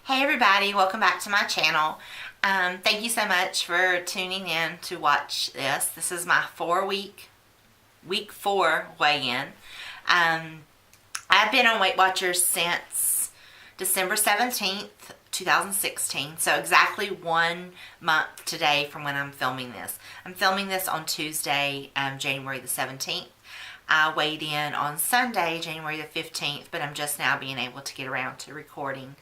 Hey everybody, welcome back to my channel. Thank you so much for tuning in to watch this. This is my week 4 weigh-in. I've been on Weight Watchers since December 17th, 2016, so exactly 1 month today from when I'm filming this. I'm filming this on Tuesday, January the 17th. I weighed in on Sunday, January the 15th, but I'm just now being able to get around to recording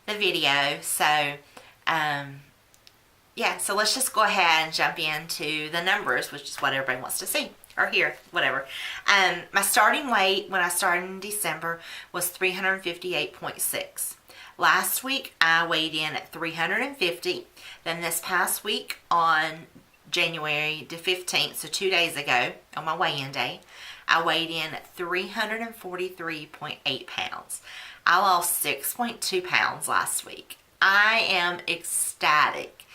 the video. So yeah, so let's just go ahead and jump into the numbers, which is what everybody wants to see or hear, whatever. My starting weight when I started in December was 358.6. Last week I weighed in at 350. Then this past week on January the 15th, so 2 days ago on my weigh-in day, I weighed in at 343.8 pounds. I lost 6.2 pounds last week. I am ecstatic.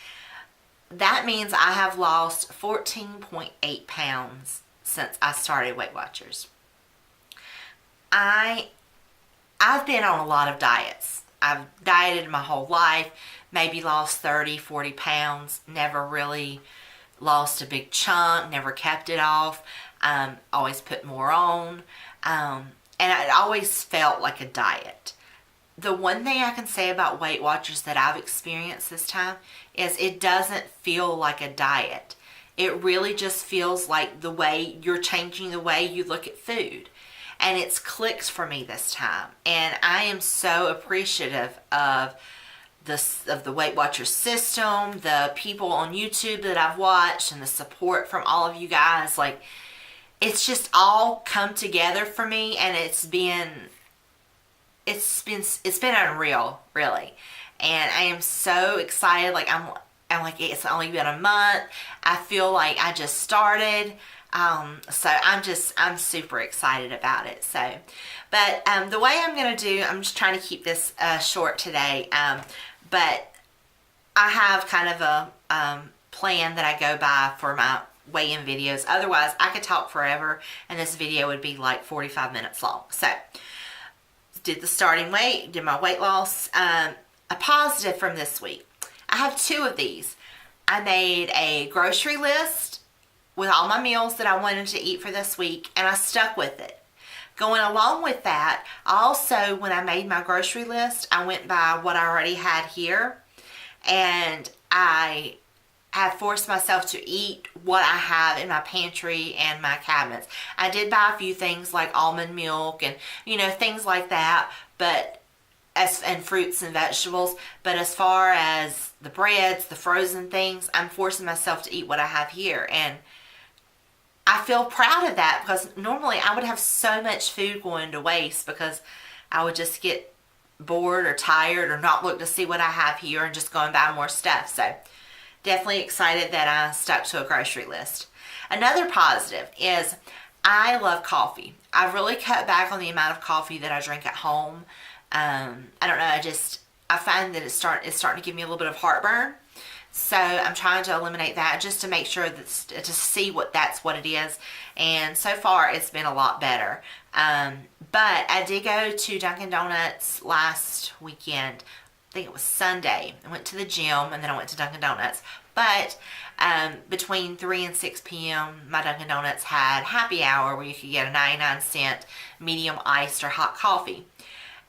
That means I have lost 14.8 pounds since I started Weight Watchers. I've been on a lot of diets. I've dieted my whole life, maybe lost 30, 40 pounds, never really lost a big chunk, never kept it off, always put more on. And it always felt like a diet. The one thing I can say about Weight Watchers that I've experienced this time is it doesn't feel like a diet. It really just feels like the way you're changing the way you look at food. And it's clicked for me this time. And I am so appreciative of the Weight Watchers system, the people on YouTube that I've watched, and the support from all of you guys. Like, it's just all come together for me, and it's been unreal, really. And I am so excited. Like I'm like, it's only been a month. I feel like I just started. So I'm super excited about it. So, but the way I'm gonna do, I'm just trying to keep this short today. But I have kind of a plan that I go by for my weigh-in videos. Otherwise, I could talk forever, and this video would be like 45 minutes long. So, did the starting weight, did my weight loss. A positive from this week. I have 2 of these. I made a grocery list with all my meals that I wanted to eat for this week, and I stuck with it. Going along with that, also when I made my grocery list, I went by what I already had here, and I have forced myself to eat what I have in my pantry and my cabinets. I did buy a few things like almond milk and, things like that, and fruits and vegetables. But as far as the breads, the frozen things, I'm forcing myself to eat what I have here. And I feel proud of that, because normally I would have so much food going to waste because I would just get bored or tired or not look to see what I have here and just go and buy more stuff. So definitely excited that I stuck to a grocery list. Another positive is I love coffee. I've really cut back on the amount of coffee that I drink at home. I don't know, I find that it's starting to give me a little bit of heartburn. So I'm trying to eliminate that just to make sure that to see that's what it is. And so far it's been a lot better. But I did go to Dunkin' Donuts last weekend. I think it was Sunday. I went to the gym and then I went to Dunkin' Donuts. But between 3 and 6 p.m., my Dunkin' Donuts had happy hour where you could get a 99-cent medium iced or hot coffee.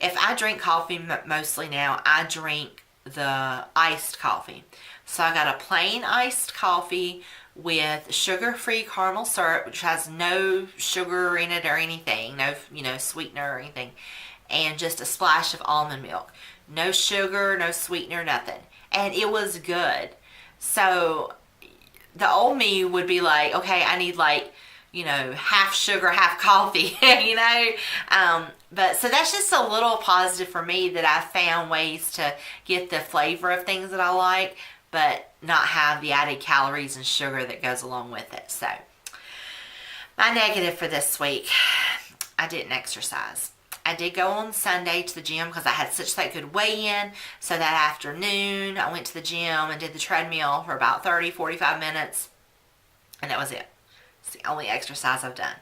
If I drink coffee mostly now, I drink the iced coffee. So I got a plain iced coffee with sugar-free caramel syrup, which has no sugar in it or anything, no sweetener or anything, and just a splash of almond milk. No sugar, no sweetener, nothing. And it was good. So the old me would be like, okay, I need half sugar, half coffee, But so that's just a little positive for me, that I found ways to get the flavor of things that I like, but not have the added calories and sugar that goes along with it. So my negative for this week, I didn't exercise. I did go on Sunday to the gym because I had such that good weigh-in. So that afternoon, I went to the gym and did the treadmill for about 30, 45 minutes. And that was it. It's the only exercise I've done.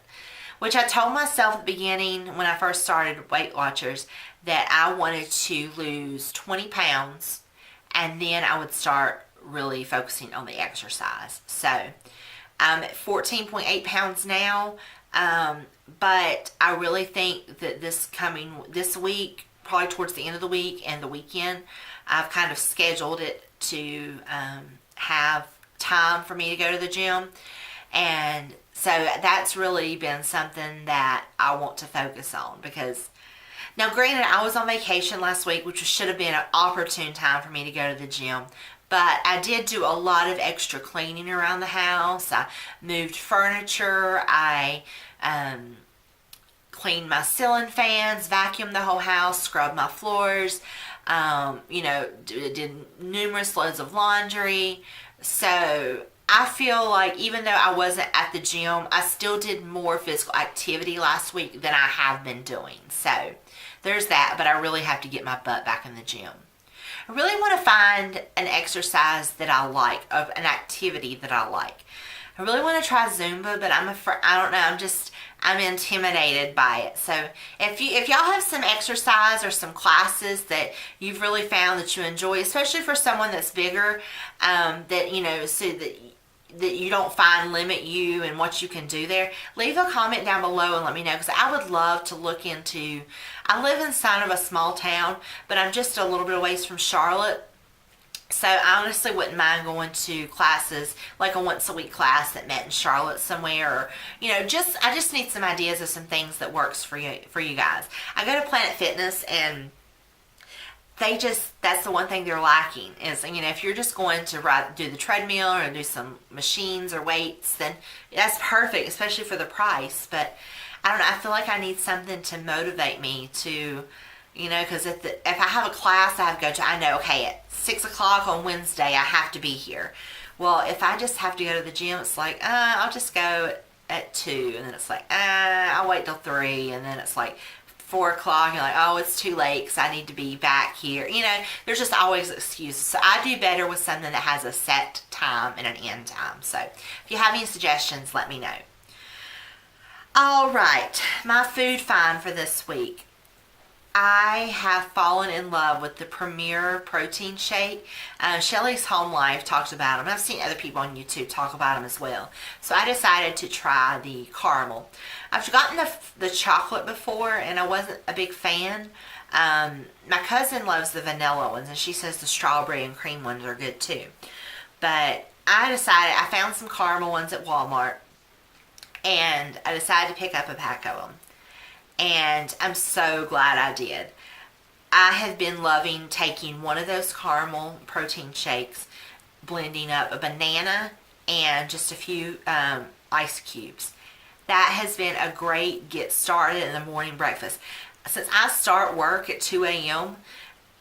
which I told myself at the beginning when I first started Weight Watchers that I wanted to lose 20 pounds and then I would start really focusing on the exercise. So I'm at 14.8 pounds now, but I really think that this week, probably towards the end of the week and the weekend, I've kind of scheduled it to have time for me to go to the gym. And so that's really been something that I want to focus on, because now granted I was on vacation last week, which should have been an opportune time for me to go to the gym, but I did do a lot of extra cleaning around the house. I moved furniture, I cleaned my ceiling fans, vacuumed the whole house, scrubbed my floors, did numerous loads of laundry. So I feel like even though I wasn't at the gym, I still did more physical activity last week than I have been doing. So there's that, but I really have to get my butt back in the gym. I really want to find an exercise that I like, of an activity that I like. I really want to try Zumba, but I'm afraid, I don't know, I'm intimidated by it. So if y'all have some exercise or some classes that you've really found that you enjoy, especially for someone that's bigger, so that you don't find limit you and what you can do there, leave a comment down below and let me know, because I would love to look into. I live inside of a small town, but I'm just a little bit away from Charlotte. So I honestly wouldn't mind going to classes, like a once a week class that met in Charlotte somewhere, or I just need some ideas of some things that works for you guys. I go to Planet Fitness, and that's the one thing they're lacking is, if you're just going to do the treadmill or do some machines or weights, then that's perfect, especially for the price. But I don't know, I feel like I need something to motivate me to, because if I have a class I have to go to, I know, okay, at 6 o'clock on Wednesday I have to be here. Well, if I just have to go to the gym, it's like, I'll just go at 2, and then it's like, I'll wait till 3, and then it's like 4 o'clock, you're like, oh, it's too late because I need to be back here. There's just always excuses. So I do better with something that has a set time and an end time. So if you have any suggestions, let me know. All right, my food find for this week. I have fallen in love with the Premier protein shake. Shelly's Home Life talks about them. I've seen other people on YouTube talk about them as well. So I decided to try the caramel. I've gotten the chocolate before, and I wasn't a big fan. My cousin loves the vanilla ones, and she says the strawberry and cream ones are good too. But I found some caramel ones at Walmart, and I decided to pick up a pack of them. And I'm so glad I did. I have been loving taking one of those caramel protein shakes, blending up a banana and just a few ice cubes. That has been a great get started in the morning breakfast. Since I start work at 2 a.m.,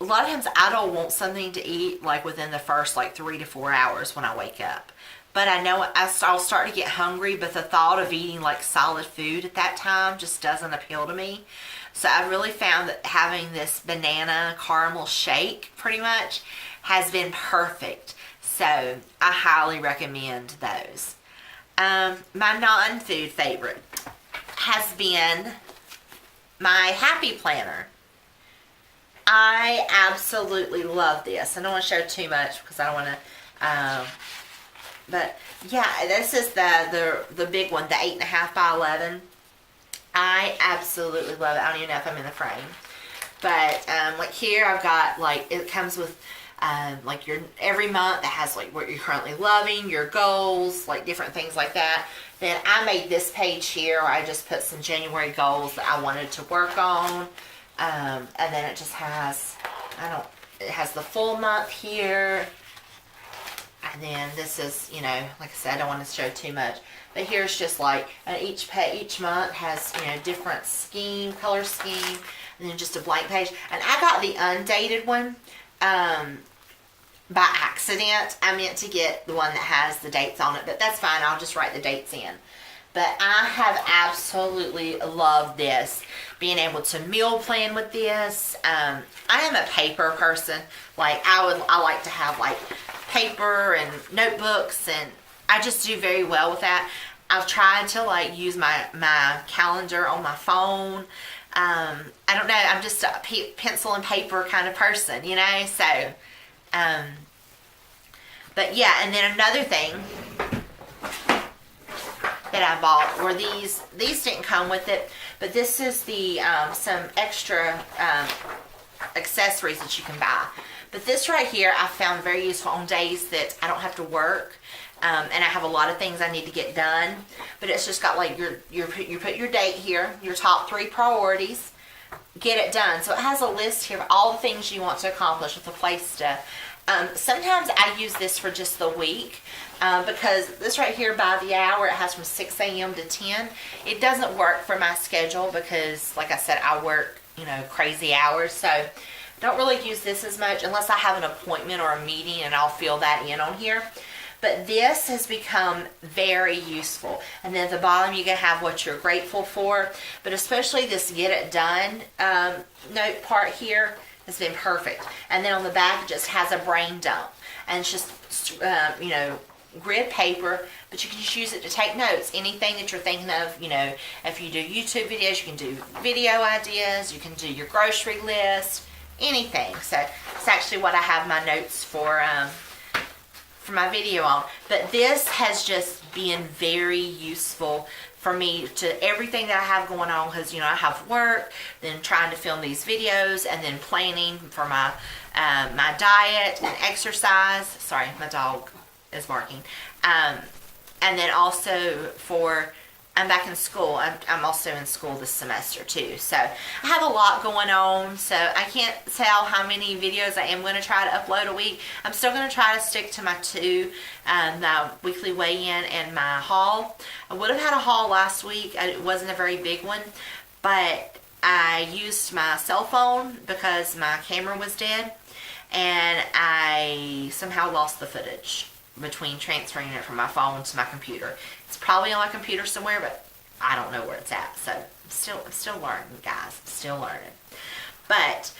a lot of times I don't want something to eat like within the first 3 to 4 hours when I wake up. But I know I'll start to get hungry, but the thought of eating solid food at that time just doesn't appeal to me. So I really found that having this banana caramel shake pretty much has been perfect. So I highly recommend those. My non-food favorite has been my Happy Planner. I absolutely love this. I don't want to show too much because I don't want to... But yeah, this is the big one, the 8.5 by 11. I absolutely love it. I don't even know if I'm in the frame. But here I've got it comes with your every month that has what you're currently loving, your goals, different things like that. Then I made this page here where I just put some January goals that I wanted to work on. And then it just has it has the full month here. And then this is, like I said, I don't want to show too much. But here's just each month has, different color scheme, and then just a blank page. And I got the undated one by accident. I meant to get the one that has the dates on it, but that's fine. I'll just write the dates in. But I have absolutely loved this, being able to meal plan with this. I am a paper person. I like to have paper and notebooks, and I just do very well with that. I've tried to like use my calendar on my phone. I don't know. I'm just a pencil and paper kind of person, you know. So, but yeah. And then another thing that I bought were these. These didn't come with it, but this is the some extra accessories that you can buy. But this right here I found very useful on days that I don't have to work. And I have a lot of things I need to get done, but it's just got like you put your date here, your top 3 priorities, get it done. So it has a list here of all the things you want to accomplish with the play stuff. Sometimes I use this for just the week because this right here by the hour, it has from 6 a.m. to 10. It doesn't work for my schedule because, like I said, I work, you know, crazy hours. So I don't really use this as much unless I have an appointment or a meeting, and I'll fill that in on here. But this has become very useful. And then at the bottom, you can have what you're grateful for. But especially this get it done note part here has been perfect. And then on the back, it just has a brain dump. And it's just, you know, grid paper. But you can just use it to take notes. Anything that you're thinking of, you know, if you do YouTube videos, you can do video ideas. You can do your grocery list. Anything. So it's actually what I have my notes for my video on. But this has just been very useful for me to everything that I have going on, because, you know, I have work, then trying to film these videos, and then planning for my my diet and exercise. Sorry, my dog is barking. And then also for I'm back in school. I'm also in school this semester too. So I have a lot going on. So I can't tell how many videos I am going to try to upload a week. I'm still going to try to stick to my 2, my weekly weigh-in and my haul. I would have had a haul last week. It wasn't a very big one. But I used my cell phone because my camera was dead. And I somehow lost the footage between transferring it from my phone to my computer. It's probably on my computer somewhere, but I don't know where it's at. So I'm still learning, guys. I'm still learning. But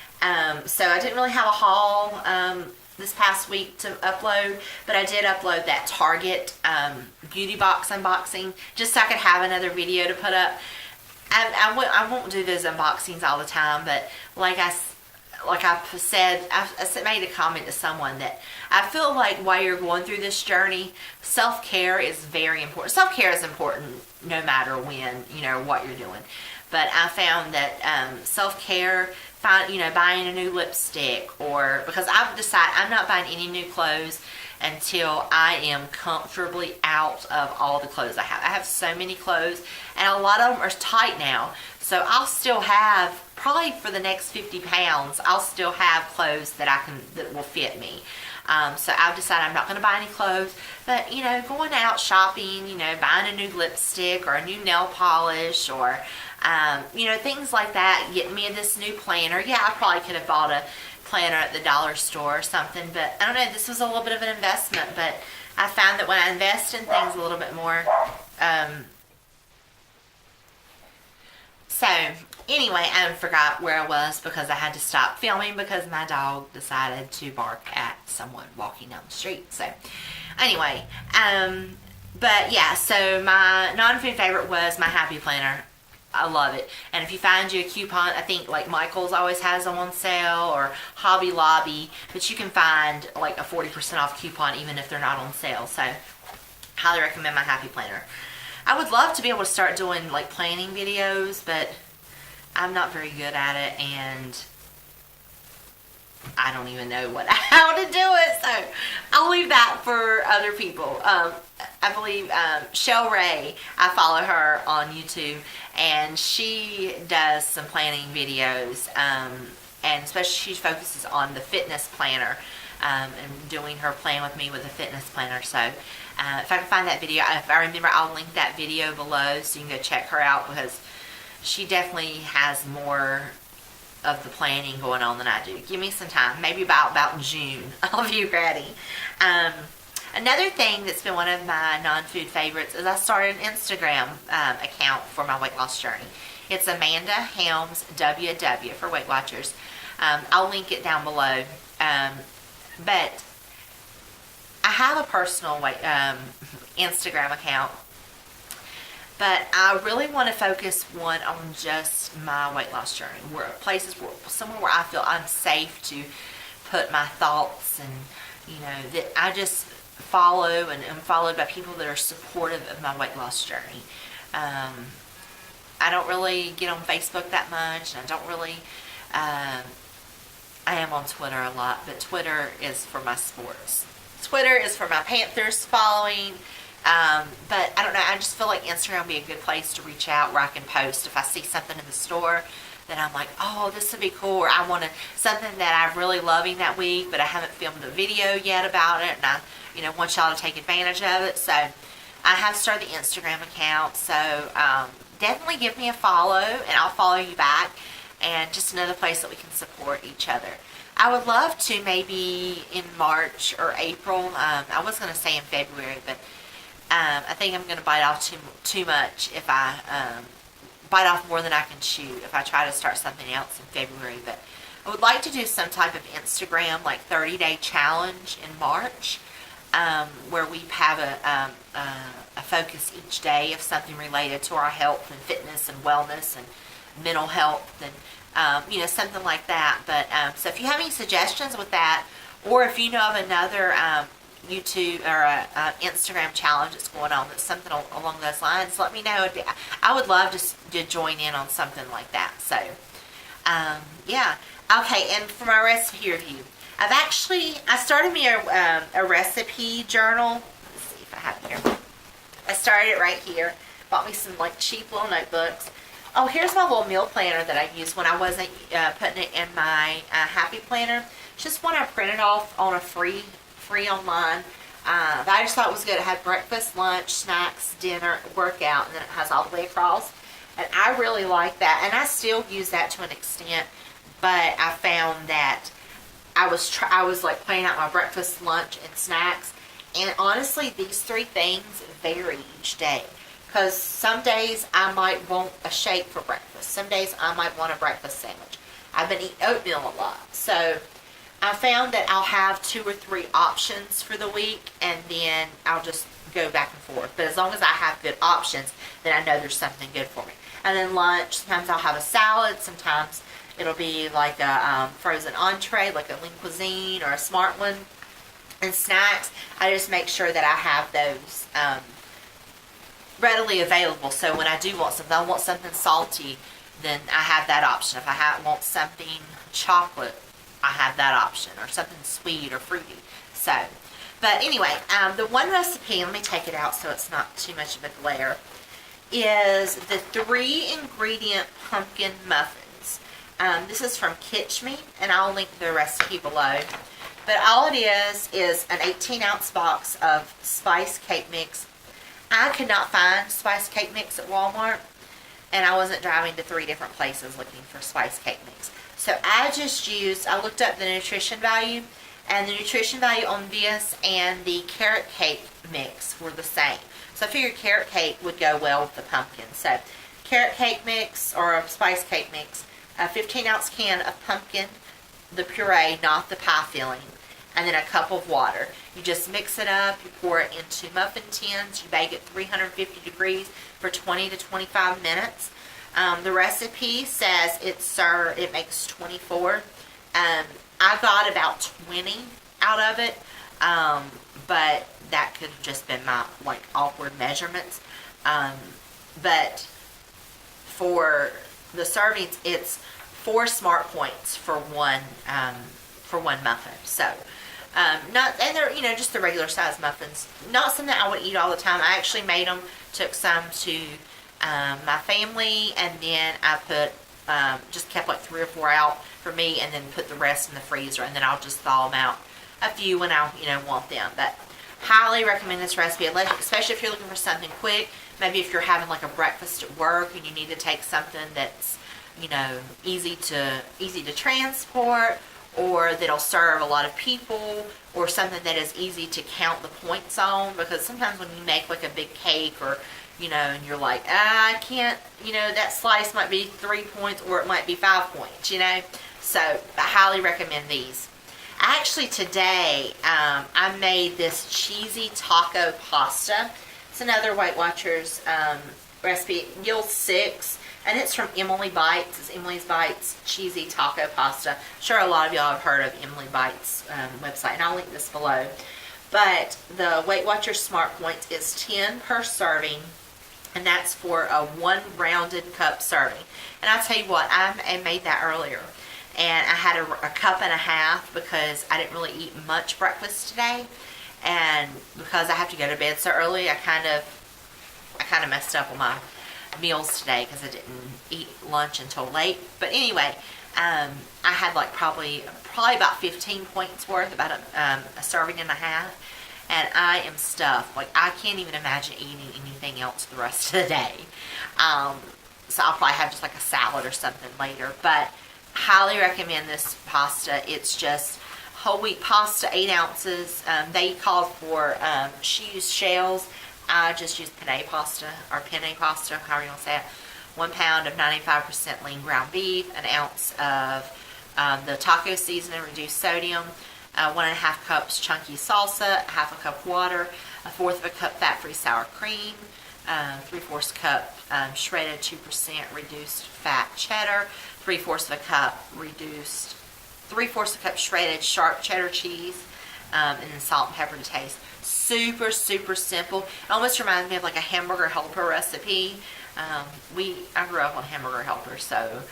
so I didn't really have a haul this past week to upload, but I did upload that Target beauty box unboxing just so I could have another video to put up. I won't do those unboxings all the time, but like I said, I made a comment to someone that I feel like while you're going through this journey, self-care is very important. Self-care is important no matter when, you know, what you're doing. But I found that self-care, you know, buying a new lipstick, or because I've decided I'm not buying any new clothes until I am comfortably out of all the clothes I have. I have so many clothes, and a lot of them are tight now. So I'll still have, probably for the next 50 pounds, I'll still have clothes that will fit me. So I've decided I'm not going to buy any clothes, but, you know, going out shopping, you know, buying a new lipstick or a new nail polish, or, you know, things like that, getting me this new planner. Yeah, I probably could have bought a planner at the dollar store or something, but I don't know, this was a little bit of an investment, but I found that when I invest in things a little bit more, so anyway, I forgot where I was because I had to stop filming because my dog decided to bark at someone walking down the street. So anyway, but yeah, so my non-food favorite was my Happy Planner. I love it. And if you find you a coupon, I think like Michael's always has them on sale, or Hobby Lobby, but you can find like a 40% off coupon even if they're not on sale. So highly recommend my Happy Planner. I would love to be able to start doing like planning videos, but I'm not very good at it, and I don't even know how to do it, so I'll leave that for other people. I believe Shell Ray, I follow her on YouTube, and she does some planning videos, and especially she focuses on the fitness planner, and doing her plan with me with a fitness planner. So if I can find that video, if I remember, I'll link that video below so you can go check her out, because she definitely has more of the planning going on than I do. Give me some time. Maybe about June I'll be ready. Another thing that's been one of my non-food favorites is I started an Instagram account for my weight loss journey. It's Amanda Helms WW for Weight Watchers. I'll link it down below. But I have a personal Instagram account, But I really want to focus one on just my weight loss journey, where somewhere where I feel I'm safe to put my thoughts, and that I just follow and am followed by people that are supportive of my weight loss journey. I don't really get on Facebook that much, and I don't really. I am on Twitter a lot, but Twitter is for my sports. Twitter is for my Panthers following. But I don't know, I just feel like Instagram would be a good place to reach out, where I can post if I see something in the store that I'm like, oh, this would be cool, or I want something that I'm really loving that week, but I haven't filmed a video yet about it, and I want y'all to take advantage of it. So I have started the Instagram account, so definitely give me a follow, and I'll follow you back, and just another place that we can support each other. I would love to maybe in March or April, I was going to say in February, but I think I'm going to bite off too much if I bite off more than I can chew if I try to start something else in February. But I would like to do some type of Instagram, like 30-day challenge in March, where we have a focus each day of something related to our health and fitness and wellness and mental health, and something like that. But so if you have any suggestions with that, or if you know of another YouTube or Instagram challenge that's going on that's something along those lines, let me know. I would love to join in on something like that. So yeah. Okay, and for my recipe review, I started me a recipe journal. Let's see if I have it here. I started it right here. Bought me some like cheap little notebooks. Oh, here's my little meal planner that I used when I wasn't putting it in my Happy Planner. It's just one I printed off on a free online. But I just thought it was good. It had breakfast, lunch, snacks, dinner, workout, and then it has all the way across. And I really like that. And I still use that to an extent. But I found that I was like planning out my breakfast, lunch, and snacks. And honestly, these three things vary each day. Because some days I might want a shake for breakfast. Some days I might want a breakfast sandwich. I've been eating oatmeal a lot. So I found that I'll have 2 or 3 options for the week, and then I'll just go back and forth. But as long as I have good options, then I know there's something good for me. And then lunch, sometimes I'll have a salad. Sometimes it'll be like a frozen entree, like a lean cuisine or a smart one. And snacks, I just make sure that I have those readily available. So when I do want something, I want something salty, then I have that option. If I want something chocolate, I have that option, or something sweet or fruity. So, but anyway, the one recipe, let me take it out so it's not too much of a glare, is the 3-ingredient pumpkin muffins. This is from Kitch Me, and I'll link the recipe below. But all it is an 18-ounce box of spice cake mix. I could not find spice cake mix at Walmart, and I wasn't driving to 3 different places looking for spice cake mix. So I looked up the nutrition value, and the nutrition value on this and the carrot cake mix were the same. So I figured carrot cake would go well with the pumpkin. So carrot cake mix, or a spice cake mix, a 15-ounce can of pumpkin, the puree, not the pie filling, and then a cup of water. You just mix it up, you pour it into muffin tins, you bake at 350 degrees for 20 to 25 minutes. The recipe says it makes 24. I got about 20 out of it, but that could have just been my awkward measurements. But for the servings, it's 4 smart points for one muffin. So and they're just the regular size muffins. Not something I would eat all the time. I actually made them, took some to my family, and then I put just kept 3 or 4 out for me, and then put the rest in the freezer, and then I'll just thaw them out a few when I want them. But highly recommend this recipe, especially if you're looking for something quick. Maybe if you're having a breakfast at work and you need to take something that's easy to transport, or that'll serve a lot of people, or something that is easy to count the points on. Because sometimes when you make a big cake, or and you're like, I can't, that slice might be 3 points, or it might be 5 points, So I highly recommend these. Actually today, I made this cheesy taco pasta. It's another Weight Watchers recipe. It yields 6, and it's from Emily Bites. It's Emily's Bites Cheesy Taco Pasta. I'm sure a lot of y'all have heard of Emily Bites website, and I'll link this below. But the Weight Watchers Smart Points is 10 per serving, and that's for a 1 rounded cup serving. And I'll tell you what, I made that earlier, and I had a cup and a half because I didn't really eat much breakfast today, and because I have to go to bed so early, I kind of messed up on my meals today because I didn't eat lunch until late. But anyway, I had like probably about 15 points worth, about a serving and a half, and I am stuffed. Like, I can't even imagine eating anything else the rest of the day. So I'll probably have just like a salad or something later. But highly recommend this pasta. It's just whole wheat pasta, 8 ounces. They called for, she used shells. I just used penne pasta, however you want to say it. 1 pound of 95% lean ground beef, an ounce of the taco seasoning, reduced sodium, 1.5 cups chunky salsa, half a cup water, 1/4 of a cup fat-free sour cream, 3/4 cup shredded 2% reduced fat cheddar, 3/4 of a cup shredded sharp cheddar cheese, and then salt and pepper to taste. Super, super simple. It almost reminds me of like a hamburger helper recipe. I grew up on hamburger helper, so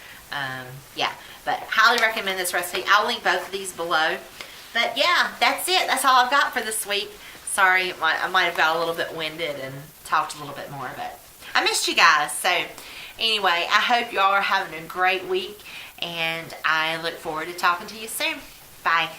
yeah. But highly recommend this recipe. I'll link both of these below. But yeah, that's it. That's all I've got for this week. Sorry, I might have got a little bit winded and talked a little bit more, but I missed you guys. So anyway, I hope y'all are having a great week, and I look forward to talking to you soon. Bye.